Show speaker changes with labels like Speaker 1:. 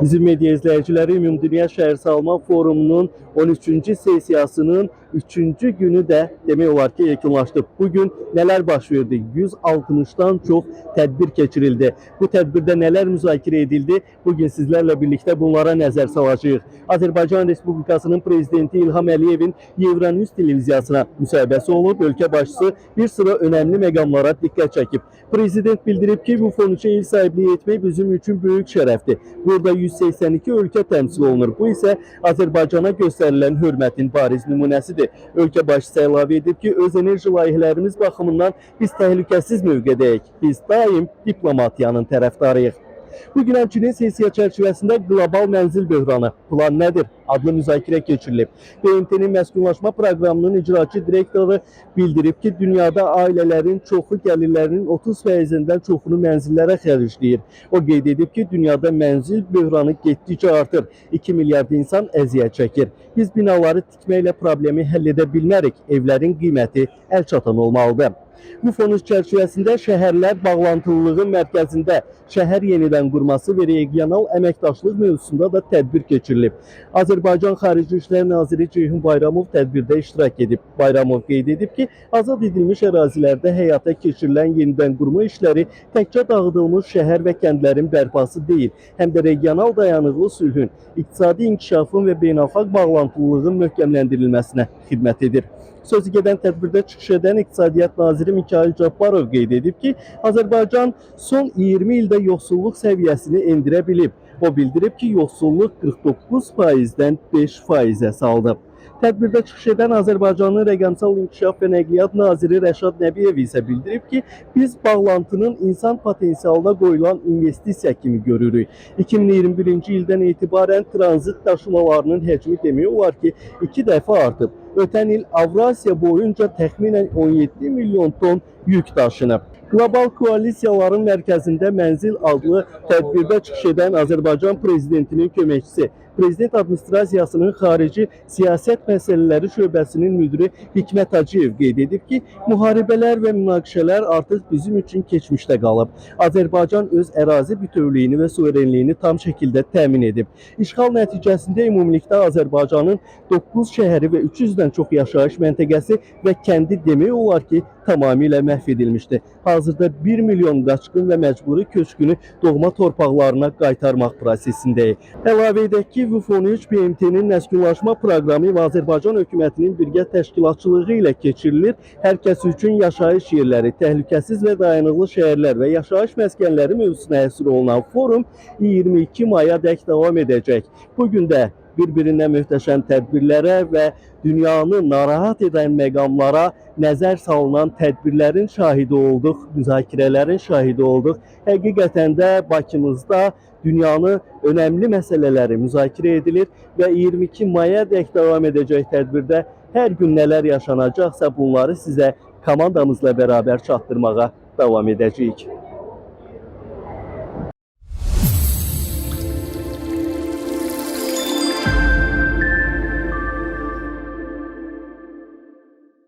Speaker 1: Bizim medya izləyiciləri Ümumdünya Şəhərsalma Forumunun 13-cü sessiyasının 3-cü günü də demək olar ki yekunlaşdı. Bugün nələr baş verdi? 160-dan çox tədbir keçirildi. Bu tədbirdə nələr müzakirə edildi? Bugün sizlərlə birlikdə bunlara nəzər salacağıq. Azərbaycan Respublikasının Prezidenti İlham Əliyevin Euronews televiziyasına müsahibəsi olub. Ölkə başçısı bir sıra önəmli məqamlara diqqət çəkib. Prezident bildirib ki, bu fonu il sahibliyi etmək bizim üçün böyük şərəfdir. Burada 182 ölkə təmsil olunur. Bu isə Azərbaycana göstərilən hörmətin bariz nümunəsidir. Ölkə başçısı əlavə edib ki, öz enerji layihələrimiz baxımından biz təhlükəsiz mövqedəyik. Biz daim diplomatiyanın tərəfdarıyıq. Bugün həmçinin sessiya çərçivəsində qlobal mənzil böhranı plan nədir adlı müzakirə keçirilib. BMT-nin məskunlaşma proqramının icraçı direktoru bildirib ki, dünyada ailələrin çoxu gəlirlərinin 30%-dən çoxunu mənzillərə xərcləyir. O qeyd edib ki, dünyada mənzil böhranı getdikcə artır. 2 milyard insan əziyyət çəkir. Biz binaları tikməklə problemi həll edə bilmərik. Evlərin qiyməti əlçatan olmalıdır. Bu fon çərçivəsində şəhərlər bağlantılılığın mərkəzində şəhər yenidən qurması və regional əməkdaşlıq mövzusunda da tədbir keçirilib. Azərbaycan Xarici İşlər Naziri Ceyhun Bayramov tədbirdə iştirak edib. Bayramov qeyd edib ki, azad edilmiş ərazilərdə həyata keçirilən yenidən qurma işləri təkcə dağıdılmış şəhər və kəndlərin bərpası deyil, həm də regional dayanıqlı sülhün, iqtisadi inkişafın və beynəlxalq bağlantılılığın möhkəmləndirilməsinə xidmət edir. Sözü gedən tədbirdə çıxış edən İqtisadiyyat Naziri Mikayıl Cabbarov qeyd edib ki, Azərbaycan son 20 ildə yoxsulluq səviyyəsini endirə bilib. O bildirib ki, yoxsulluq 49%-dən 5%-ə saldı. Tədbirdə çıxış edən Azərbaycanın Rəqəmsal İnkişaf və Nəqliyyat Naziri Rəşad Nəbiyev isə bildirib ki, biz bağlantının insan potensialına qoyulan investisiya kimi görürük. 2021-ci ildən etibarən tranzit daşımalarının həcmi demək olar ki, 2 dəfə artıb. Ötən il Avrasiya boyunca təxminən 17 milyon ton yük daşınıb. Qlobal koalisiyaların mərkəzində mənzil adlı tədbirdə çıxış edən Azərbaycan Prezidentinin köməkçisi, Prezident Administrasiyasının Xarici Siyasət Məsələləri Şöbəsinin müdiri Hikmət Hacıyev qeyd edib ki, müharibələr və münaqişələr artıq bizim üçün keçmişdə qalıb. Azərbaycan öz ərazi bütövlüyünü və suverenliyini tam şəkildə təmin edib. İşğal nəticəsində ümumilikdə Azərbaycanın 9 şəhəri və 300-dən çox yaşayış məntəqəsi və kəndi demək olar ki, tamamilə məhv edilmişdi. Hazırda 1 milyon qaçqın və məcburi köçkünü doğma torpaqlarına qaytarmaq prosesindəyik. Əlavə edək ki, VUFON-3 BMT-nin məskunlaşma proqramı və Azərbaycan hökumətinin birgə təşkilatçılığı ilə keçirilir. Hər kəs üçün yaşayış yerləri, təhlükəsiz və dayanıqlı şəhərlər və yaşayış məskənləri mövzusuna həsr olunan forum 22 mayadək davam edəcək. Bugün də bir-birindən möhtəşəm tədbirlərə və dünyanı narahat edən məqamlara nəzər salınan tədbirlərin şahidi olduq, müzakirələrin şahidi olduq. Həqiqətən də Bakımızda dünyanın önəmli məsələləri müzakirə edilir və 22 mayadək davam edəcək tədbirdə hər gün nələr yaşanacaqsa bunları sizə komandamızla bərabər çatdırmağa davam edəcəyik.